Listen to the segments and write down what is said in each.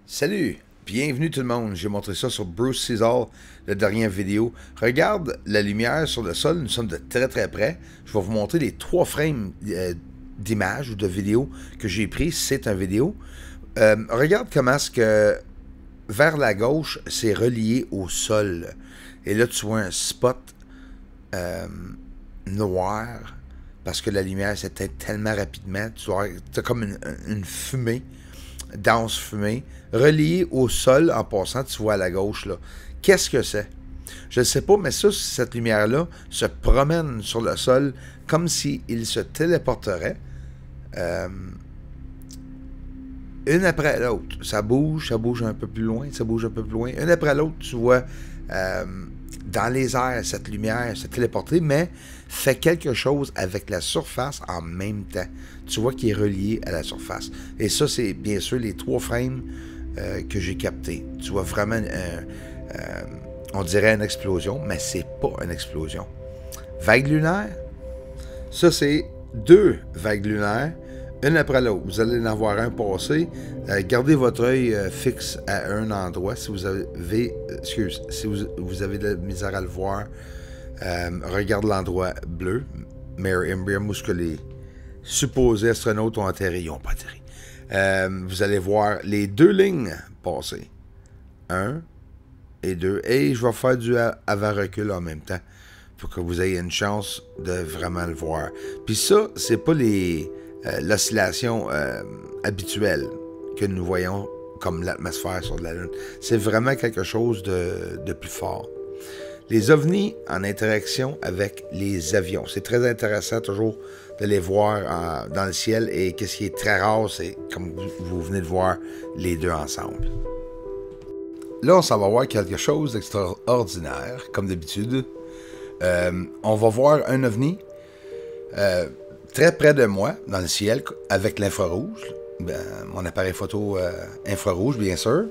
Salut, bienvenue tout le monde. J'ai montré ça sur Bruce Caesar, la dernière vidéo. Regarde la lumière sur le sol, nous sommes de très très près. Je vais vous montrer les 3 frames d'images ou de vidéos que j'ai pris. C'est un vidéo. Regarde comment est-ce que vers la gauche, c'est relié au sol. Et là, tu vois un spot noir parce que la lumière s'éteint tellement rapidement. Tu as comme une fumée, dense fumée, reliée au sol en passant, tu vois à la gauche là. Qu'est-ce que c'est? Je ne sais pas, mais ça, cette lumière-là se promène sur le sol comme s'il se téléporterait une après l'autre. Ça bouge un peu plus loin, ça bouge un peu plus loin. Une après l'autre, tu vois dans les airs, cette lumière se téléporter, mais fait quelque chose avec la surface en même temps. Tu vois qu'il est relié à la surface. Et ça, c'est bien sûr les 3 frames que j'ai captés. Tu vois vraiment, on dirait une explosion, mais c'est pas une explosion. Vague lunaire, ça c'est 2 vagues lunaires, une après l'autre. Vous allez en avoir un passer. Gardez votre œil fixe à un endroit. Si vous avez, si vous avez de la misère à le voir, regarde l'endroit bleu. Mare Imbrium, où ce que les supposés astronautes ont atterri. Ils n'ont pas atterri. Vous allez voir les 2 lignes passer. 1 et 2. Et je vais faire du avant-recul en même temps pour que vous ayez une chance de vraiment le voir. Puis ça, c'est pas l'oscillation habituelle que nous voyons comme l'atmosphère sur la Lune. C'est vraiment quelque chose de plus fort. Les ovnis en interaction avec les avions. C'est très intéressant toujours de les voir dans le ciel. Et qu'est-ce qui est très rare, c'est comme vous venez de voir les deux ensemble. Là, on s'en va voir quelque chose d'extraordinaire, comme d'habitude. On va voir un ovni très près de moi, dans le ciel, avec l'infrarouge. Mon appareil photo infrarouge, bien sûr.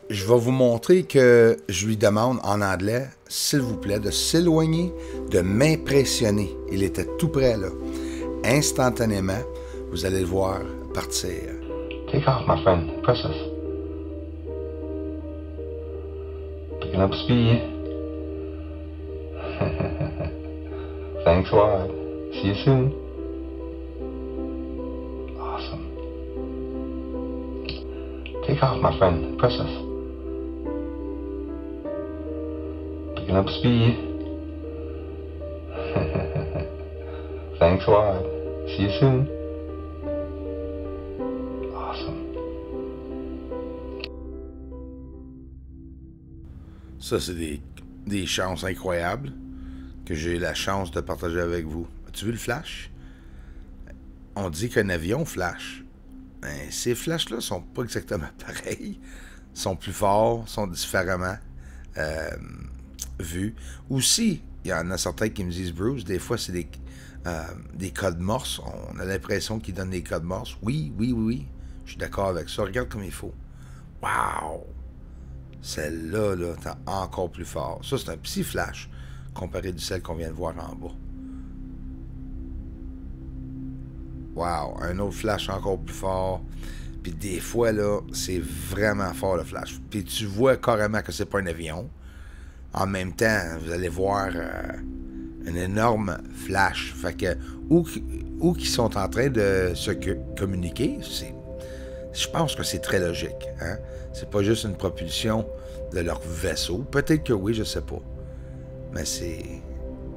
Je vais vous montrer que je lui demande en anglais, s'il vous plaît, de s'éloigner, de m'impressionner. Il était tout près, là. Instantanément, vous allez le voir partir. Take off, my friend. Precious. Picking up speed. Thanks a lot. See you soon. Awesome. Take off, my friend. Precious. Picking up speed. Thanks a lot. See you soon. Awesome. Ça, c'est des chances incroyables que j'ai eu la chance de partager avec vous. As-tu vu le flash? On dit qu'un avion flash. Ben, ces flashs-là sont pas exactement pareils. Sont plus forts, sont différemment vus. Aussi, il y en a certains qui me disent, Bruce, des fois, c'est des codes morse. On a l'impression qu'ils donnent des codes morse. Oui. Je suis d'accord avec ça. Regarde comme il faut. Wow! Celle-là, là, t'as encore plus fort. Ça, c'est un petit flash comparé du celle qu'on vient de voir en bas. Wow! Un autre flash encore plus fort. Puis des fois, là, c'est vraiment fort le flash. Puis tu vois carrément que c'est pas un avion. En même temps, vous allez voir un énorme flash. Fait que, où qu'ils sont en train de se communiquer, je pense que c'est très logique. Hein? C'est pas juste une propulsion de leur vaisseau. Peut-être que oui, je sais pas. Mais c'est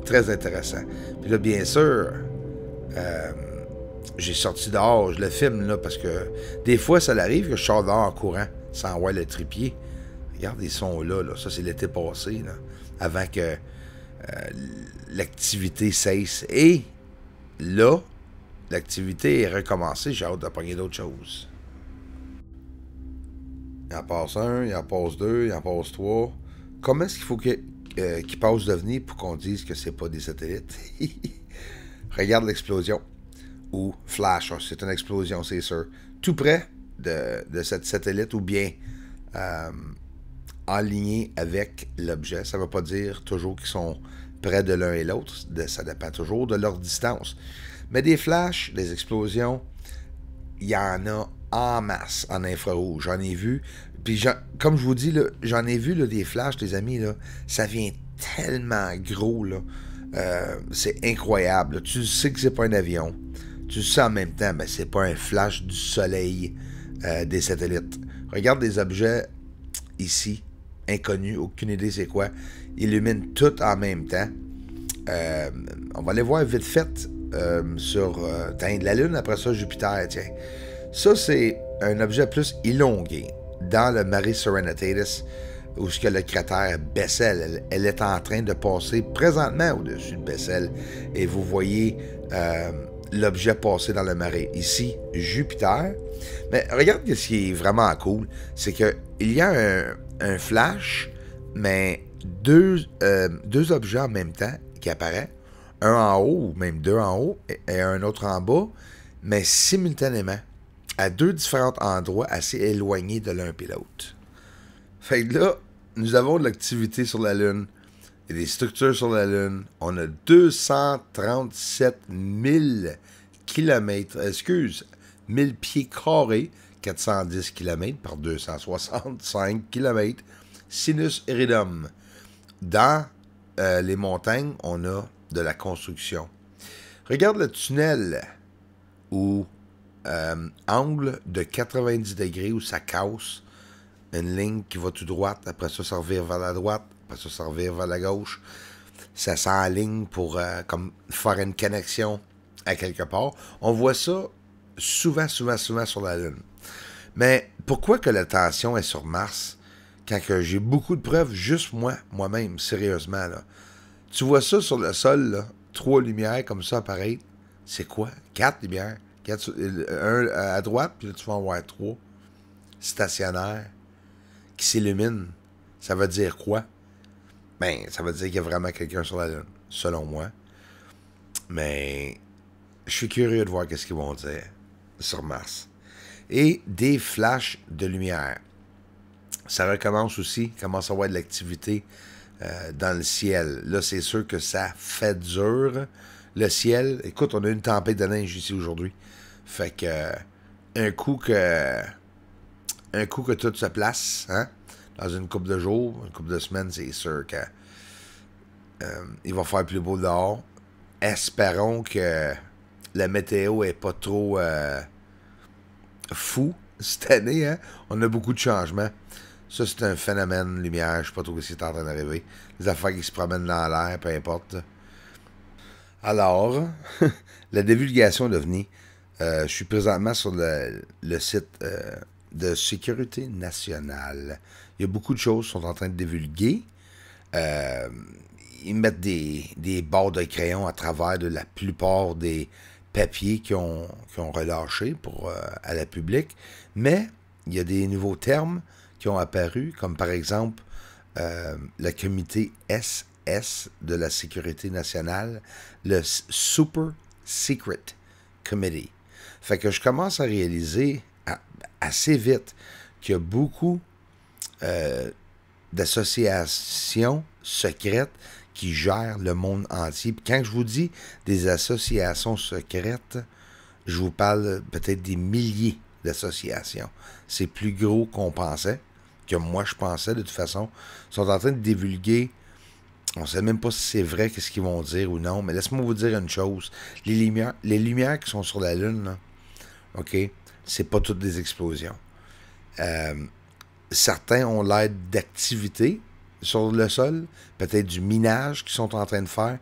très intéressant. Puis là, bien sûr, j'ai sorti dehors, je le filme là, parce que des fois, ça arrive que je sors dehors en courant sans voir le trépied. Regarde, ils sont là. Ça, c'est l'été passé, là, avant que l'activité cesse. Et là, l'activité est recommencée. J'ai hâte de pogner d'autres choses. Il en passe 1, il en passe 2, il en passe 3. Comment est-ce qu'il faut qu'il passe d'OVNI pour qu'on dise que c'est pas des satellites? Regarde l'explosion. Ou flash, c'est une explosion, c'est sûr. Tout près de cette satellite ou bien aligné avec l'objet. Ça ne veut pas dire toujours qu'ils sont près de l'un et l'autre. Ça dépend toujours de leur distance. Mais des flashs, des explosions, il y en a en masse en infrarouge. J'en ai vu. Puis, comme je vous dis, j'en ai vu là, des flashs, les amis. Là, ça vient tellement gros. Là. C'est incroyable. Là. Tu sais que c'est pas un avion. Tu sais en même temps, mais c'est pas un flash du soleil des satellites. Regarde des objets ici, inconnus, aucune idée c'est quoi. Illuminent tout en même temps. On va aller voir vite fait sur la Lune, après ça Jupiter, tiens. Ça, c'est un objet plus élongué dans le Mare Serenitatis, où ce que le cratère Bessel, elle est en train de passer présentement au-dessus de Bessel. Et vous voyez l'objet passer dans le marais. Ici, Jupiter. Mais regarde ce qui est vraiment cool, c'est qu'il y a un flash, mais deux objets en même temps qui apparaissent. Un en haut, ou même deux en haut, et un autre en bas, mais simultanément, à deux différents endroits assez éloignés de l'un et l'autre. Fait que là, nous avons de l'activité sur la Lune. Il y a des structures sur la Lune. On a 237 000 kilomètres, 1000 pieds carrés, 410 km par 265 km, sinus iridum. Dans les montagnes, on a de la construction. Regarde le tunnel où angle de 90 degrés où ça casse une ligne qui va tout droite, après ça revire vers la droite, après ça revire vers la gauche. Ça s'enligne pour comme faire une connexion à quelque part. On voit ça souvent sur la Lune. Mais pourquoi que la tension est sur Mars quand que j'ai beaucoup de preuves, juste moi-même, sérieusement, là. Tu vois ça sur le sol, là, 3 lumières comme ça apparaître. C'est quoi? 4 lumières. 1 à droite, puis là, tu vas en voir 3 stationnaires qui s'illuminent. Ça veut dire quoi? Ben, ça veut dire qu'il y a vraiment quelqu'un sur la Lune, selon moi. Mais je suis curieux de voir qu'est-ce qu'ils vont dire sur Mars. Et des flashs de lumière. Ça recommence aussi, commence à avoir de l'activité dans le ciel. Là, c'est sûr que ça fait dur. Le ciel, écoute, on a une tempête de neige ici aujourd'hui. Fait que un coup que tout se place, hein, dans une couple de jours, une couple de semaines, c'est sûr que il va faire plus beau dehors. Espérons que la météo est pas trop fou cette année, hein. On a beaucoup de changements. Ça, c'est un phénomène lumière. Je sais pas trop ce qui est en train d'arriver. Des affaires qui se promènent dans l'air, peu importe. Alors, la divulgation d'OVNI. Je suis présentement sur le site de Sécurité nationale. Il y a beaucoup de choses qui sont en train de divulguer. Ils mettent des bords de crayon à travers de la plupart des papiers qui ont relâché à la public. Mais il y a des nouveaux termes qui ont apparu, comme par exemple le comité SS de la Sécurité nationale, le Super Secret Committee. Fait que je commence à réaliser assez vite qu'il y a beaucoup d'associations secrètes qui gèrent le monde entier. Puis quand je vous dis des associations secrètes, je vous parle peut-être des milliers d'associations. C'est plus gros qu'on pensait, que moi je pensais de toute façon. Ils sont en train de divulguer. On ne sait même pas si c'est vrai, qu'est-ce qu'ils vont dire ou non. Mais laisse-moi vous dire une chose. Les lumières qui sont sur la Lune, là, OK, c'est pas toutes des explosions. Certains ont l'air d'activité sur le sol, peut-être du minage qu'ils sont en train de faire.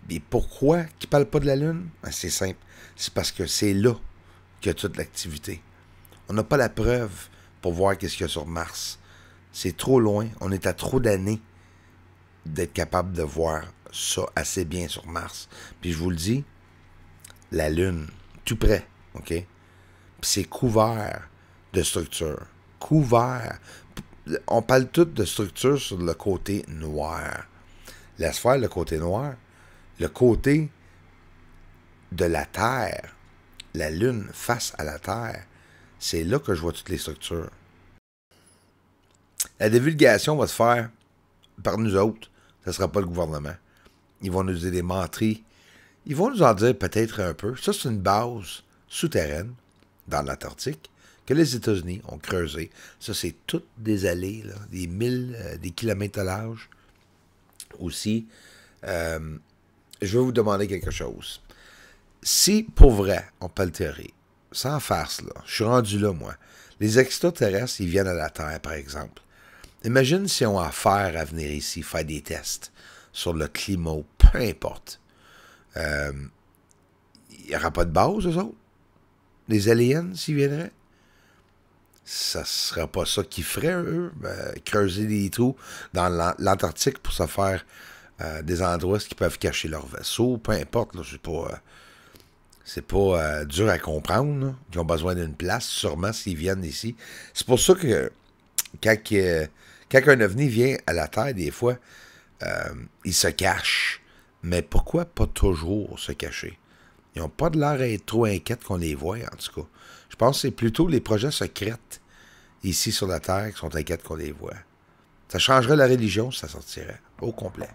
Et pourquoi ils ne parlent pas de la Lune? Ben, c'est simple. C'est parce que c'est là qu'il y a toute l'activité. On n'a pas la preuve pour voir qu'est-ce qu'il y a sur Mars. C'est trop loin. On est à trop d'années d'être capable de voir ça assez bien sur Mars. Puis je vous le dis, la Lune, tout près, OK? Puis c'est couvert de structures. Couvert. On parle tout de structures sur le côté noir. Laisse faire le côté noir. Le côté de la Terre, la Lune face à la Terre, c'est là que je vois toutes les structures. La divulgation va se faire par nous autres. Ce ne sera pas le gouvernement. Ils vont nous dire des menteries. Ils vont nous en dire peut-être un peu. Ça, c'est une base souterraine dans l'Antarctique que les États-Unis ont creusé. Ça, c'est toutes des allées, là, des des kilomètres de large. Aussi, je vais vous demander quelque chose. Si, pour vrai, on peut le terrer, sans farce, là, je suis rendu là, moi. Les extraterrestres, ils viennent à la Terre, par exemple. Imagine si on a affaire à venir ici faire des tests sur le climat, ou peu importe. Il n'y aura pas de base, eux autres? Les aliens, s'ils viendraient? Ça ne sera pas ça qu'ils feraient, eux, creuser des trous dans l'Antarctique pour se faire des endroits où ils peuvent cacher leurs vaisseaux, peu importe, là, c'est pas dur à comprendre, là. Ils ont besoin d'une place, sûrement, s'ils viennent ici. C'est pour ça que quand un ovni vient à la Terre, des fois, il se cache. Mais pourquoi pas toujours se cacher? Ils n'ont pas de l'air à être trop inquiets qu'on les voie, en tout cas. Je pense que c'est plutôt les projets secrets ici sur la Terre qui sont inquiets qu'on les voie. Ça changerait la religion si ça sortirait au complet.